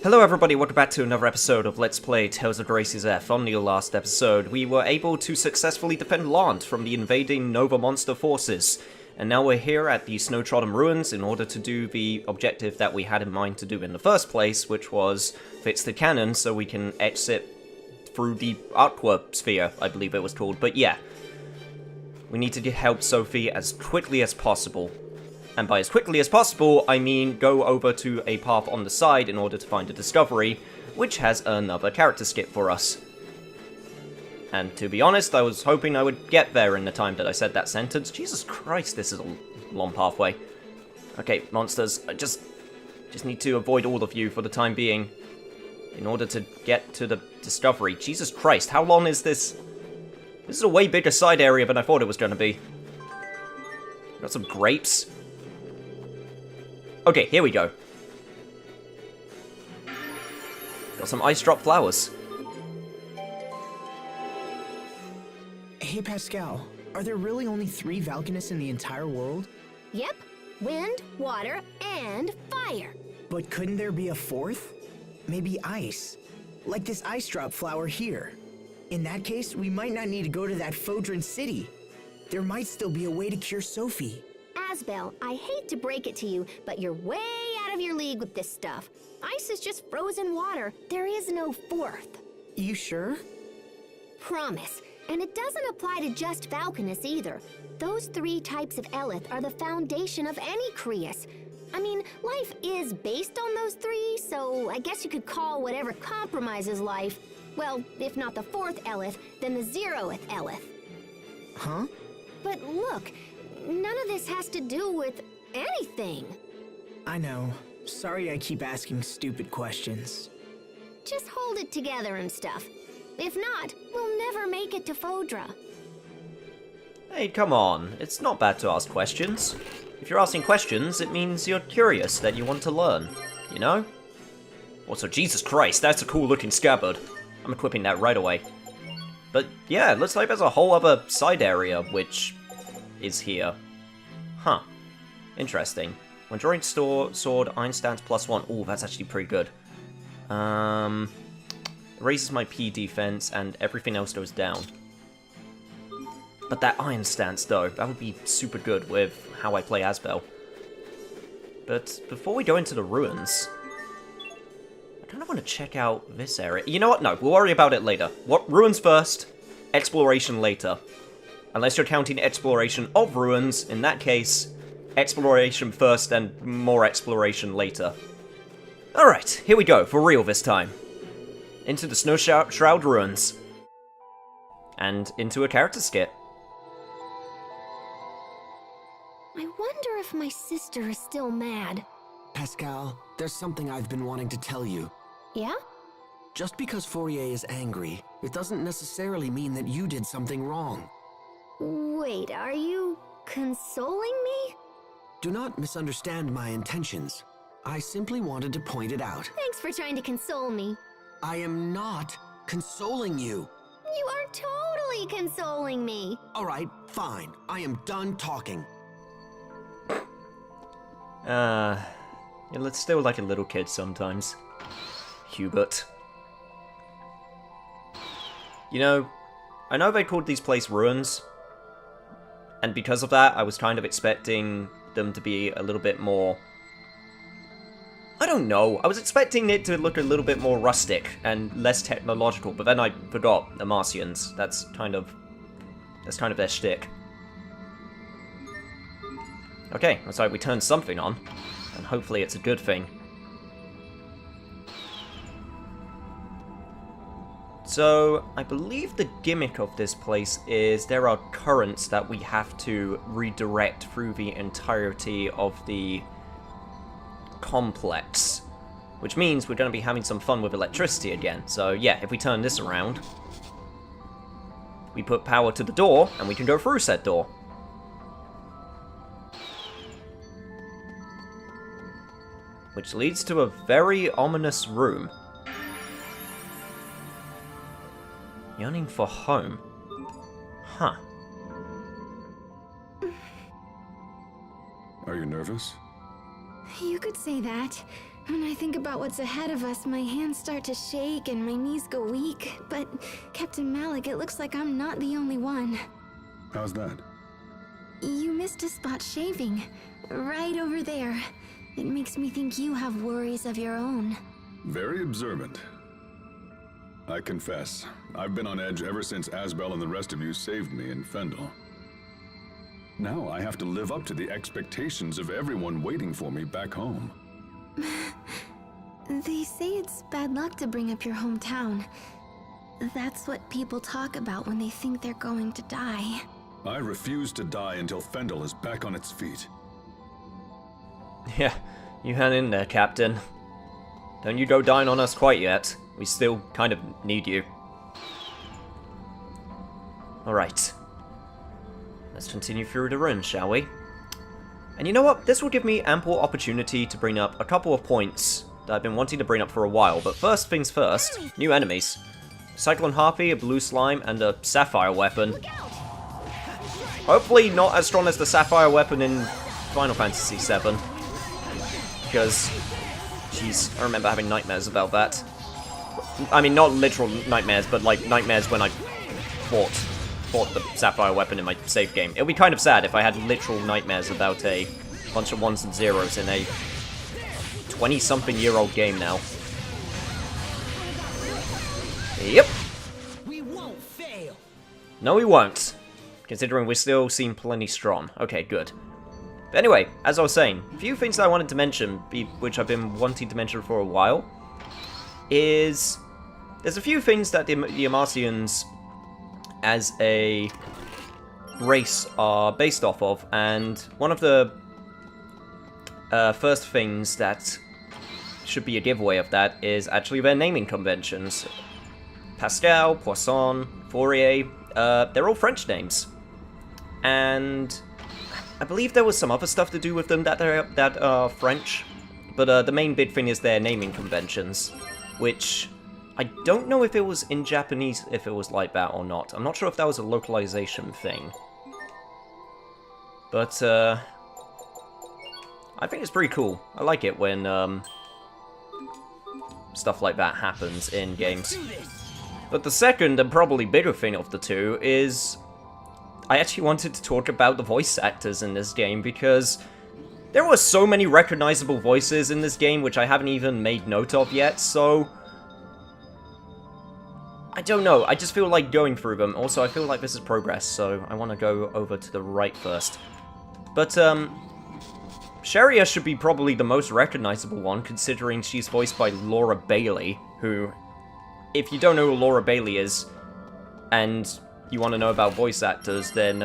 Hello everybody, welcome back to another episode of Let's Play Tales of Graces F. On the last episode, we were able to successfully defend Lant from the invading Nova monster forces. And now we're here at the Snow-Trodden Ruins in order to do the objective that we had in mind to do in the first place, which was fix the cannon so we can exit through the Aqua Sphere, I believe it was called. But yeah, we need to help Sophie as quickly as possible. And by as quickly as possible, I mean go over to a path on the side in order to find a discovery, which has another character skip for us. And to be honest, I was hoping I would get there in the time that I said that sentence. Jesus Christ, this is a long pathway. Okay, monsters, I just need to avoid all of you for the time being in order to get to the discovery. Jesus Christ, how long is this? This is a way bigger side area than I thought it was going to be. Got some grapes. Okay, here we go. Got some ice drop flowers. Hey Pascal, are there really only 3 Valkanists in the entire world? Yep. Wind, water, and fire. But couldn't there be a 4th? Maybe ice. Like this ice drop flower here. In that case, we might not need to go to that Fodran city. There might still be a way to cure Sophie. Asbel, I hate to break it to you, but you're way out of your league with this stuff. Ice is just frozen water. There is no 4th. You sure? Promise. And it doesn't apply to just Valkanists either. Those 3 types of Eleth are the foundation of any Creus. I mean, life is based on those 3, so I guess you could call whatever compromises life, well, if not the 4th Eleth, then the 0th Eleth. Huh? But look, none of this has to do with anything. I know. Sorry I keep asking stupid questions. Just hold it together and stuff. If not, we'll never make it to Fodra. Hey, come on. It's not bad to ask questions. If you're asking questions, it means you're curious, that you want to learn. You know? Also, Jesus Christ, that's a cool looking scabbard. I'm equipping that right away. But yeah, it looks like there's a whole other side area, which is here. Huh. Interesting. When drawing sword, iron stance +1. Ooh, that's actually pretty good. Raises my P defense, and everything else goes down. But that iron stance, though, that would be super good with how I play Asbel. But before we go into the ruins, I kind of want to check out this area. You know what? No, we'll worry about it later. What ruins first, exploration later. Unless you're counting exploration of ruins, in that case, exploration first and more exploration later. Alright, here we go, for real this time. Into the Snow Shroud Ruins. And into a character skit. I wonder if my sister is still mad. Pascal, there's something I've been wanting to tell you. Yeah? Just because Fourier is angry, it doesn't necessarily mean that you did something wrong. Wait, are you consoling me? Do not misunderstand my intentions. I simply wanted to point it out. Thanks for trying to console me. I am not consoling you. You are totally consoling me. All right, fine. I am done talking. It's still like a little kid sometimes. Hubert. You know, I know they called these places ruins, and because of that, I was kind of expecting them to be a little bit more... I don't know, I was expecting it to look a little bit more rustic and less technological, but then I forgot the Martians. That's kind of their shtick. Okay, looks like we turned something on, and hopefully it's a good thing. So, I believe the gimmick of this place is there are currents that we have to redirect through the entirety of the complex, which means we're going to be having some fun with electricity again. So yeah, if we turn this around, we put power to the door, and we can go through said door. Which leads to a very ominous room. Yearning for home. Huh. Are you nervous? You could say that. When I think about what's ahead of us, my hands start to shake and my knees go weak. But, Captain Malik, it looks like I'm not the only one. How's that? You missed a spot shaving. Right over there. It makes me think you have worries of your own. Very observant. I confess, I've been on edge ever since Asbel and the rest of you saved me in Fendel. Now I have to live up to the expectations of everyone waiting for me back home. They say it's bad luck to bring up your hometown. That's what people talk about when they think they're going to die. I refuse to die until Fendel is back on its feet. Yeah, you hang in there, Captain. Don't you go dying on us quite yet. We still kind of need you. Alright. Let's continue through the run, shall we? And you know what? This will give me ample opportunity to bring up a couple of points that I've been wanting to bring up for a while. But first things first, new enemies. Cyclone Harpy, a blue slime, and a sapphire weapon. Hopefully not as strong as the sapphire weapon in Final Fantasy VII. Because, jeez, I remember having nightmares about that. I mean, not literal nightmares, but like nightmares when I fought the sapphire weapon in my save game. It would be kind of sad if I had literal nightmares about a bunch of ones and zeros in a 20-something-year-old game now. Yep. We won't fail. No, we won't. Considering we still seem plenty strong. Okay, good. But anyway, as I was saying, a few things that I wanted to mention, which I've been wanting to mention for a while, is there's a few things that the Amarcians as a race are based off of, and one of the first things that should be a giveaway of that is actually their naming conventions. Pascal, Poisson, Fourier, they're all French names. And I believe there was some other stuff to do with them that are French, but the main big thing is their naming conventions, which I don't know if it was in Japanese, if it was like that or not. I'm not sure if that was a localization thing. But, I think it's pretty cool. I like it when, stuff like that happens in games. But the second, and probably bigger thing of the two, is I actually wanted to talk about the voice actors in this game, because there were so many recognizable voices in this game, which I haven't even made note of yet, so I don't know, I just feel like going through them. Also, I feel like this is progress, so I want to go over to the right first. But, Sharia should be probably the most recognizable one, considering she's voiced by Laura Bailey, who, if you don't know who Laura Bailey is, and you want to know about voice actors, then,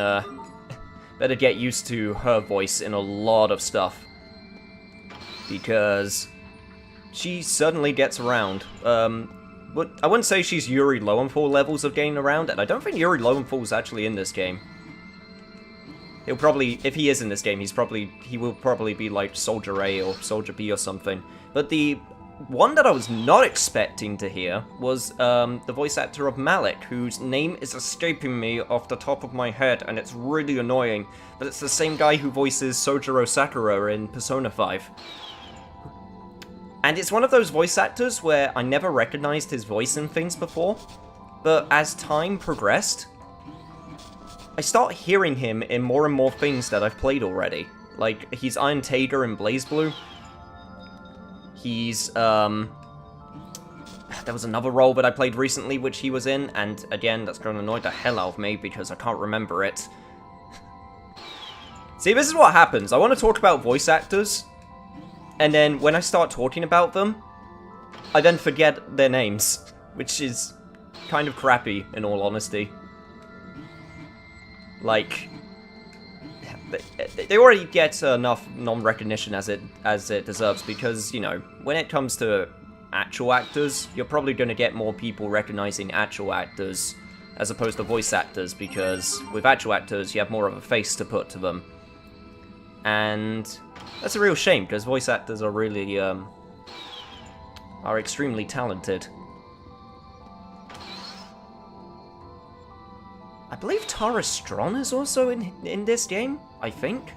better get used to her voice in a lot of stuff. Because she certainly gets around. But I wouldn't say she's Yuri Lowenthal levels of getting around, and I don't think Yuri Lowenthal is actually in this game. He'll probably, if he is in this game, he will probably be like Soldier A or Soldier B or something. But the one that I was not expecting to hear was the voice actor of Malik, whose name is escaping me off the top of my head, and it's really annoying. But it's the same guy who voices Sojiro Sakura in Persona 5. And it's one of those voice actors where I never recognized his voice in things before, but as time progressed, I start hearing him in more and more things that I've played already. Like, he's Iron Tager in BlazBlue. He's, there was another role that I played recently which he was in, and again, that's going to annoy the hell out of me because I can't remember it. See, this is what happens. I want to talk about voice actors, and then when I start talking about them, I then forget their names, which is kind of crappy, in all honesty. Like, they already get enough non-recognition as it deserves, because, you know, when it comes to actual actors, you're probably going to get more people recognizing actual actors as opposed to voice actors, because with actual actors, you have more of a face to put to them. And that's a real shame, because voice actors are really, are extremely talented. I believe Tara Strong is also in this game, I think.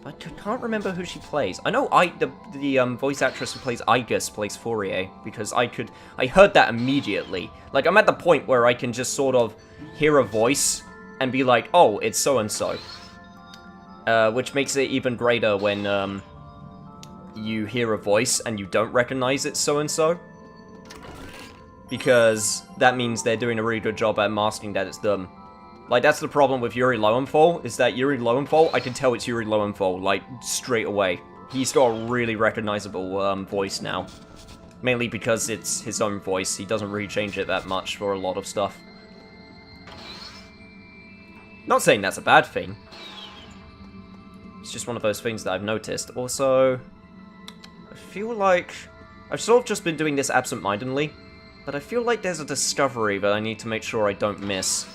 I can't remember who she plays. I know the voice actress who plays Igus plays Fourier, because I heard that immediately. Like, I'm at the point where I can just sort of hear a voice and be like, oh, it's so-and-so. Which makes it even greater when you hear a voice and you don't recognize it's so-and-so. Because that means they're doing a really good job at masking that it's them. Like, that's the problem with Yuri Lowenthal, is that Yuri Lowenthal, I can tell it's Yuri Lowenthal, like, straight away. He's got a really recognizable voice now. Mainly because it's his own voice. He doesn't really change it that much for a lot of stuff. Not saying that's a bad thing. It's just one of those things that I've noticed. Also, I feel like I've sort of just been doing this absent-mindedly, but I feel like there's a discovery that I need to make sure I don't miss.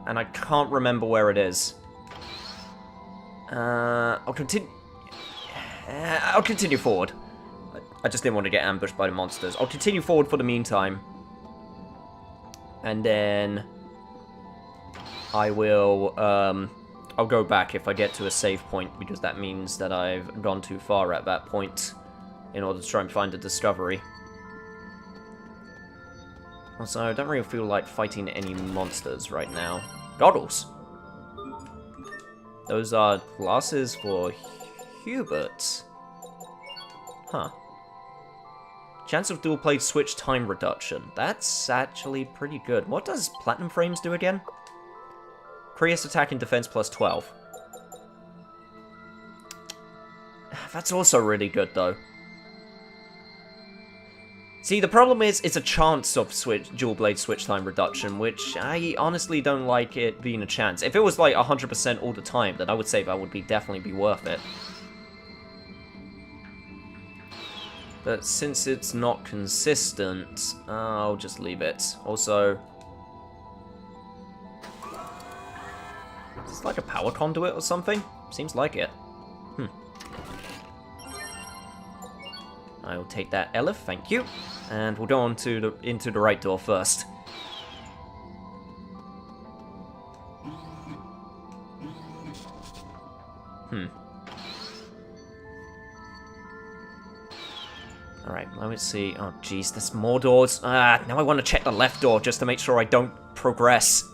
And I can't remember where it is. I'll continue forward. I just didn't want to get ambushed by the monsters. I'll continue forward for the meantime. And then I will, I'll go back if I get to a save point, because that means that I've gone too far at that point in order to try and find a discovery. Also, I don't really feel like fighting any monsters right now. Goggles! Those are glasses for Hubert. Huh. Chance of dual blade switch time reduction. That's actually pretty good. What does Platinum Frames do again? Crius attack and defense plus 12. That's also really good, though. See, the problem is, it's a chance of dual blade switch time reduction, which I honestly don't like it being a chance. If it was like 100% all the time, then I would say that would definitely be worth it. But since it's not consistent, I'll just leave it. Also, is this like a power conduit or something? Seems like it. I will take that Elif, thank you. And we'll go on to into the right door first. Alright, let's see. Oh, jeez, there's more doors. Now I want to check the left door just to make sure I don't progress.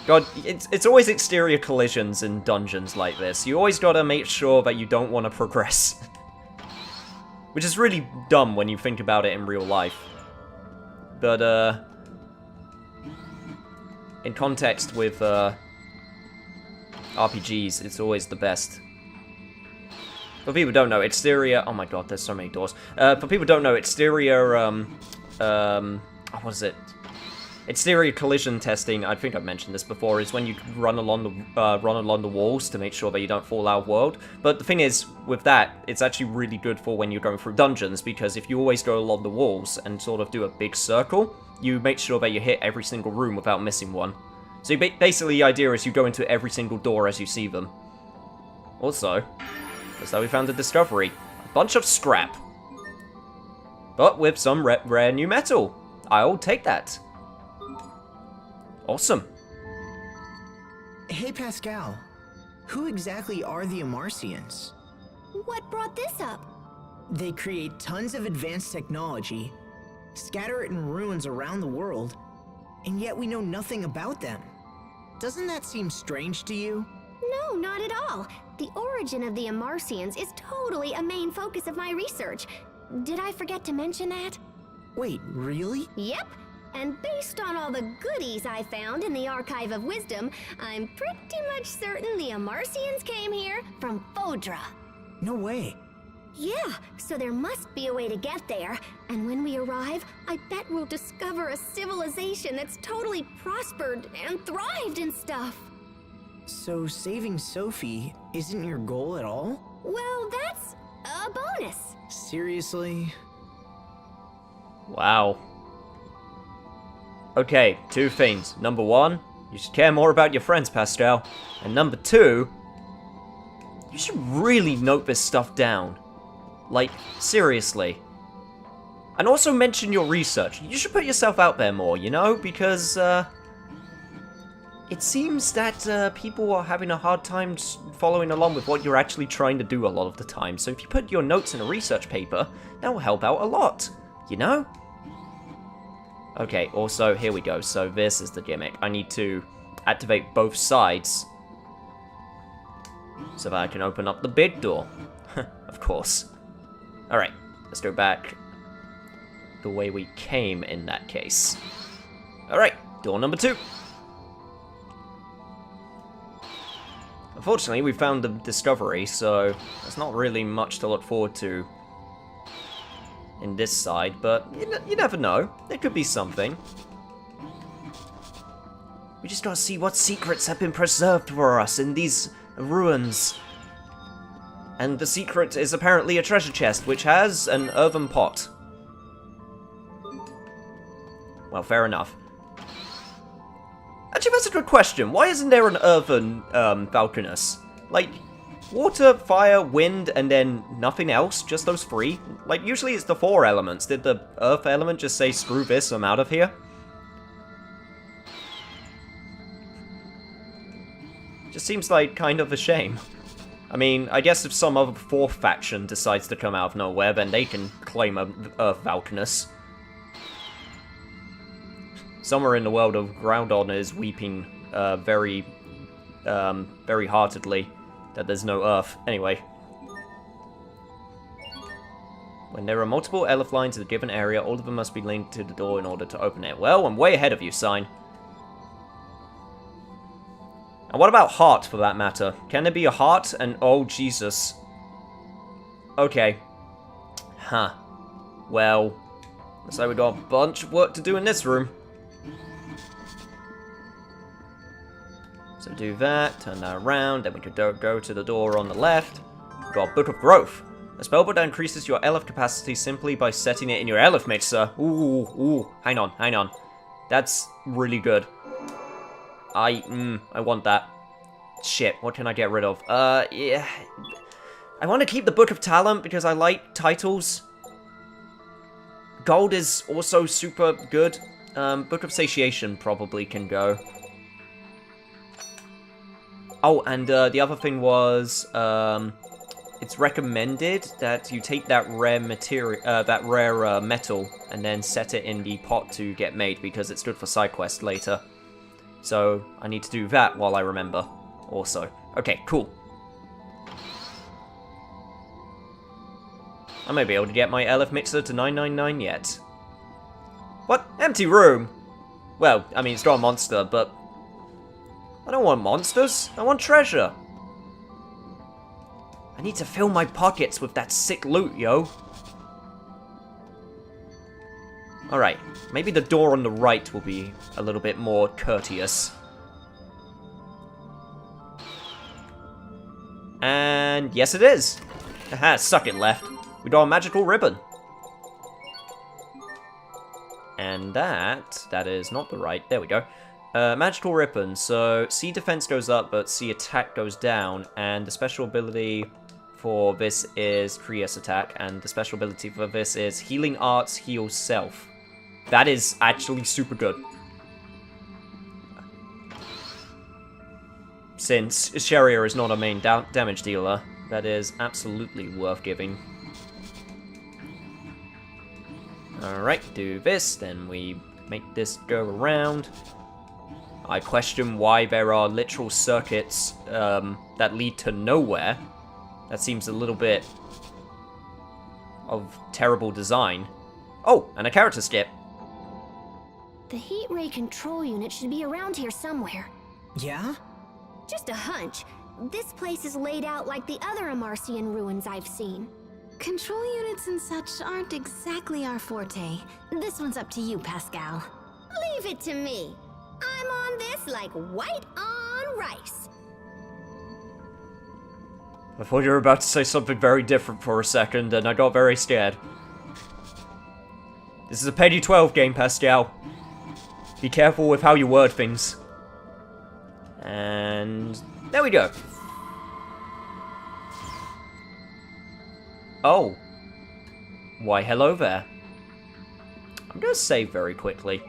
God, it's always exterior collisions in dungeons like this. You always gotta make sure that you don't want to progress. Which is really dumb when you think about it in real life. But, in context with, RPGs, it's always the best. For people who don't know, exterior... Oh my god, there's so many doors. For people who don't know, exterior, what is it? Exterior collision testing, I think I've mentioned this before, is when you run along the walls to make sure that you don't fall out of world. But the thing is, with that, it's actually really good for when you're going through dungeons, because if you always go along the walls and sort of do a big circle, you make sure that you hit every single room without missing one. So basically the idea is you go into every single door as you see them. Also, looks like we found a discovery. A bunch of scrap. But with some rare new metal. I'll take that. Awesome. Hey, Pascal. Who exactly are the Amarcians? What brought this up? They create tons of advanced technology, scatter it in ruins around the world, and yet we know nothing about them. Doesn't that seem strange to you? No, not at all. The origin of the Amarcians is totally a main focus of my research. Did I forget to mention that? Wait, really? Yep. And based on all the goodies I found in the Archive of Wisdom, I'm pretty much certain the Amarcians came here from Fodra. No way. Yeah, so there must be a way to get there. And when we arrive, I bet we'll discover a civilization that's totally prospered and thrived and stuff. So saving Sophie isn't your goal at all? Well, that's a bonus. Seriously? Wow. Okay, two things. Number one, you should care more about your friends, Pascal. And number two, you should really note this stuff down. Like, seriously. And also mention your research. You should put yourself out there more, you know? Because, it seems that people are having a hard time following along with what you're actually trying to do a lot of the time. So if you put your notes in a research paper, that will help out a lot, you know? Okay, also, here we go. So this is the gimmick. I need to activate both sides so that I can open up the big door. Of course. Alright, let's go back the way we came in that case. Alright, door number 2. Unfortunately, we found the discovery, so there's not really much to look forward to in this side, but you never know. There could be something. We just gotta see what secrets have been preserved for us in these ruins. And the secret is apparently a treasure chest, which has an earthen pot. Well, fair enough. Actually, that's a good question. Why isn't there an earthen Falconus? Like, water, fire, wind, and then nothing else? Just those 3? Like, usually it's the 4 elements. Did the earth element just say, screw this, I'm out of here? Just seems like kind of a shame. I mean, I guess if some other 4th faction decides to come out of nowhere, then they can claim a Earth Falconus. Somewhere in the world of Groudon is weeping very heartedly that there's no Earth. Anyway. When there are multiple Elf lines in a given area, all of them must be linked to the door in order to open it. Well, I'm way ahead of you, Sign. And what about heart, for that matter? Can there be a heart and... oh, Jesus. Okay. Huh. Well, looks like we got a bunch of work to do in this room. So do that, turn that around, then we could go to the door on the left. We've got Book of Growth. A spellbook that increases your Elf capacity simply by setting it in your Elf mixer. Ooh, hang on. That's really good. I want that. Shit, what can I get rid of? Yeah. I want to keep the Book of Talent because I like titles. Gold is also super good. Book of Satiation probably can go. Oh, and the other thing was, it's recommended that you take that rare material, metal, and then set it in the pot to get made because it's good for side quest later. So I need to do that while I remember. Also, okay, cool. I may be able to get my LF mixer to 999 yet. What? Empty room? Well, I mean, it's got a monster, but I don't want monsters. I want treasure. I need to fill my pockets with that sick loot, yo. Alright, maybe the door on the right will be a little bit more courteous. And yes it is. Haha, suck it, left. We got a magical ribbon. And that is not the right, there we go. Magical ribbon, so C defense goes up, but C attack goes down, and the special ability for this is Krios attack, and the special ability for this is Healing Arts, Heal Self. That is actually super good. Since Sheria is not a main damage dealer, that is absolutely worth giving. Alright, do this, then we make this go around. I question why there are literal circuits that lead to nowhere. That seems a little bit of terrible design. Oh, and a character skip. The heat ray control unit should be around here somewhere. Yeah? Just a hunch. This place is laid out like the other Amarcian ruins I've seen. Control units and such aren't exactly our forte. This one's up to you, Pascal. Leave it to me. I'm on this like white on rice. I thought you were about to say something very different for a second, and I got very scared. This is a Peggy 12 game, Pascal. Be careful with how you word things. And there we go. Oh. Why, hello there. I'm gonna save very quickly.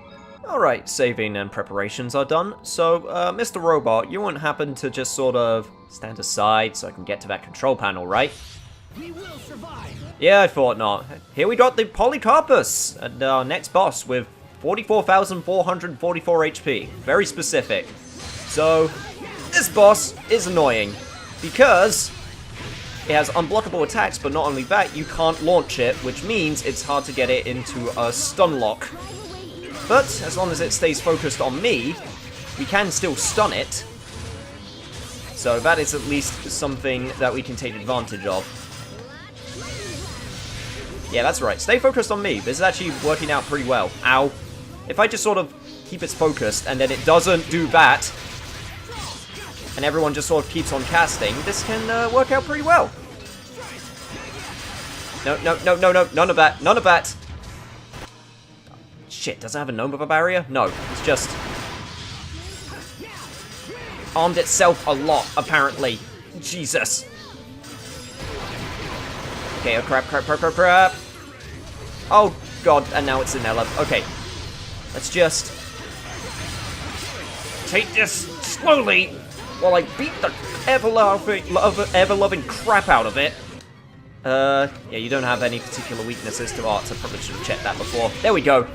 Alright, saving and preparations are done. So, Mr. Robot, you won't happen to just sort of stand aside so I can get to that control panel, right? We will survive. Yeah, I thought not. Here we got the Polycarpus, and our next boss with 44,444 HP. Very specific. So, this boss is annoying, because it has unblockable attacks, but not only that, you can't launch it, which means it's hard to get it into a stun lock. But, as long as it stays focused on me, we can still stun it. So that is at least something that we can take advantage of. Yeah, that's right. Stay focused on me. This is actually working out pretty well. Ow. If I just sort of keep it focused, and then it doesn't do that, and everyone just sort of keeps on casting, this can work out pretty well. No, no, no, no, no. None of that. None of that. Shit, does it have a Nova barrier? No, it's just armed itself a lot, apparently. Jesus. Okay, oh crap, crap, crap, crap, crap. Oh god, and now it's in Ella. Okay, let's just take this slowly while I beat the ever-loving crap out of it. Yeah, you don't have any particular weaknesses to arts. I probably should have checked that before. There we go.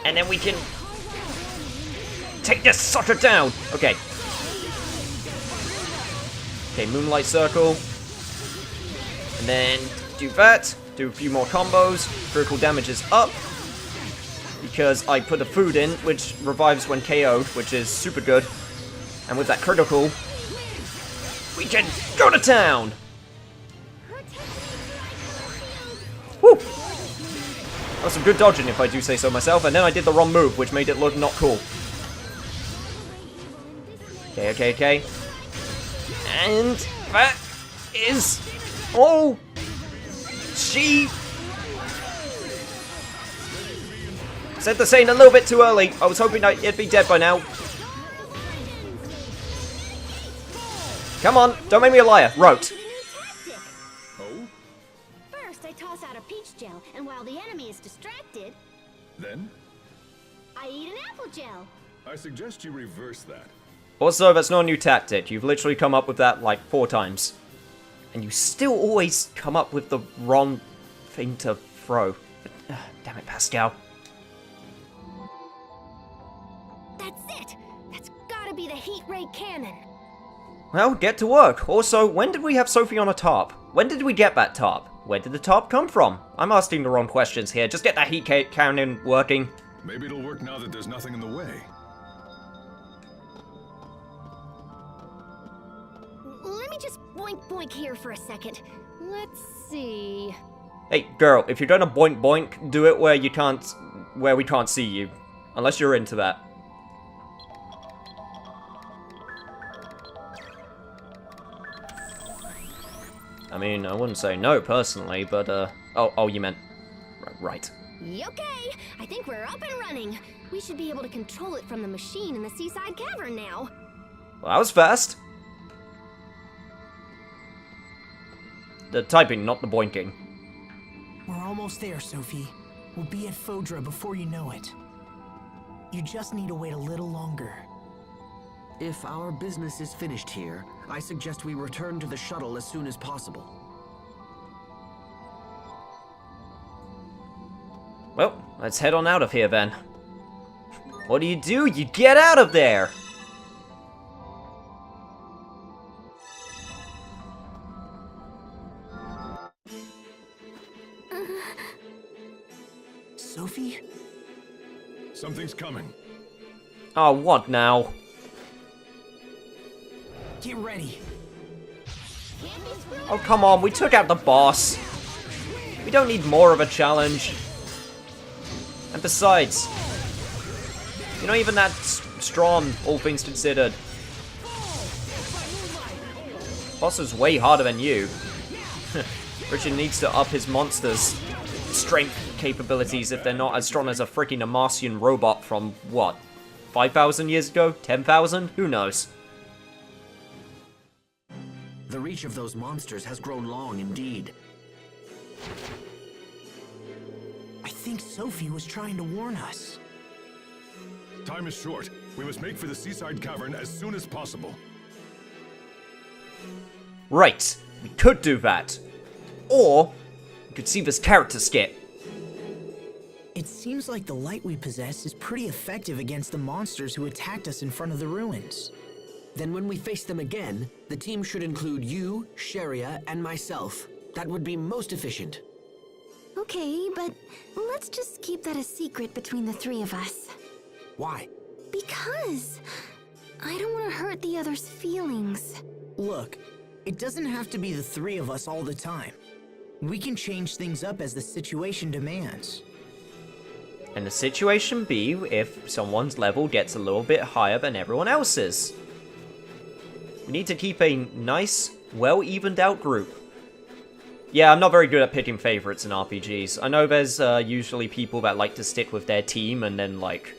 And then we can take this sucker down. Okay. Okay, Moonlight Circle. And then do that. Do a few more combos. Critical damage is up. Because I put the food in, which revives when KO'd, which is super good. And with that critical, we can go to town! Woo! That was some good dodging, if I do say so myself, and then I did the wrong move, which made it look not cool. Okay, okay, okay. And that is... Oh! She... Said the saying a little bit too early. I was hoping that it'd be dead by now. Come on, don't make me a liar. Rote. Oh? First, I toss out a peach gel, and while the enemy is distracted, Then? I eat an apple gel. I suggest you reverse that. Also, that's not a new tactic. You've literally come up with that like 4 times. And you still always come up with the wrong thing to throw. Damn it, Pascal. That's it. That's gotta be the heat ray cannon. Well, get to work. Also, when did we have Sophie on a top? When did we get that top? Where did the top come from? I'm asking the wrong questions here. Just get that heat cannon working. Maybe it'll work now that there's nothing in the way. Let me just boink boink here for a second. Let's see. Hey, girl, if you're gonna boink boink, do it where we can't see you. Unless you're into that. I mean, I wouldn't say no, personally, but, Oh, you meant... Right. Okay, I think we're up and running. We should be able to control it from the machine in the seaside cavern now. Well, that was fast. The typing, not the boinking. We're almost there, Sophie. We'll be at Fodra before you know it. You just need to wait a little longer. If our business is finished here, I suggest we return to the shuttle as soon as possible. Well, let's head on out of here then. What do? You get out of there! Sophie? Something's coming. Oh, what now? Get ready. Oh, come on, we took out the boss. We don't need more of a challenge. And besides, you're not even that strong, all things considered. Boss is way harder than you. Richard needs to up his monsters' strength capabilities if they're not as strong as a freaking Martian robot from, what, 5,000 years ago? 10,000? Who knows? The reach of those monsters has grown long indeed. I think Sophie was trying to warn us. Time is short. We must make for the seaside cavern as soon as possible. Right, we could do that. Or, we could see this character skit. It seems like the light we possess is pretty effective against the monsters who attacked us in front of the ruins. Then when we face them again, the team should include you, Sheria, and myself. That would be most efficient. Okay, but let's just keep that a secret between the three of us. Why? Because I don't want to hurt the others' feelings. Look, it doesn't have to be the three of us all the time. We can change things up as the situation demands. And the situation be if someone's level gets a little bit higher than everyone else's. We need to keep a nice, well-evened out group. Yeah, I'm not very good at picking favorites in RPGs. I know there's usually people that like to stick with their team and then, like,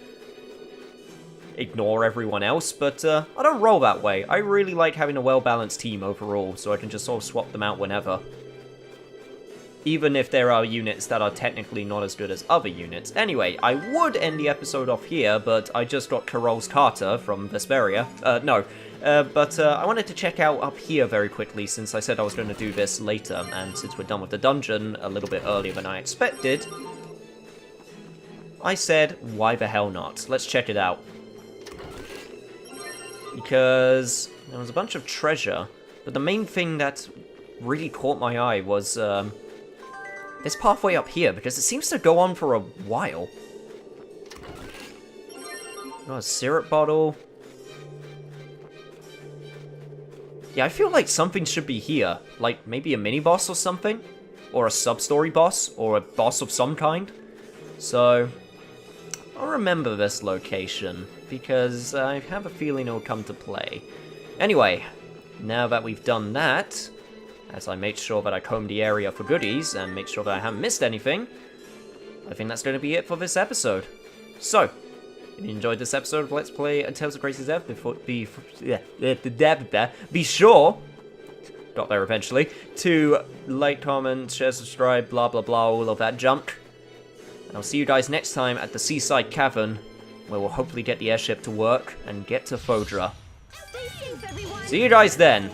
ignore everyone else, but I don't roll that way. I really like having a well-balanced team overall, so I can just sort of swap them out whenever. Even if there are units that are technically not as good as other units. Anyway, I would end the episode off here, but I just got Carol's Carter from Vesperia. But I wanted to check out up here very quickly, since I said I was going to do this later, and since we're done with the dungeon a little bit earlier than I expected, I said, why the hell not? Let's check it out. Because there was a bunch of treasure, but the main thing that really caught my eye was this pathway up here, because it seems to go on for a while. Oh, a syrup bottle. Yeah, I feel like something should be here. Like, maybe a mini-boss or something? Or a sub-story boss? Or a boss of some kind? So, I'll remember this location, because I have a feeling it'll come to play. Anyway, now that we've done that, as I make sure that I comb the area for goodies, and make sure that I haven't missed anything, I think that's going to be it for this episode. So, if you enjoyed this episode of Let's Play Tales of Graces F, be sure, got there eventually, to like, comment, share, subscribe, blah blah blah, all of that junk. And I'll see you guys next time at the Seaside Cavern, where we'll hopefully get the airship to work and get to Fodra. Stay safe, everyone. See you guys then!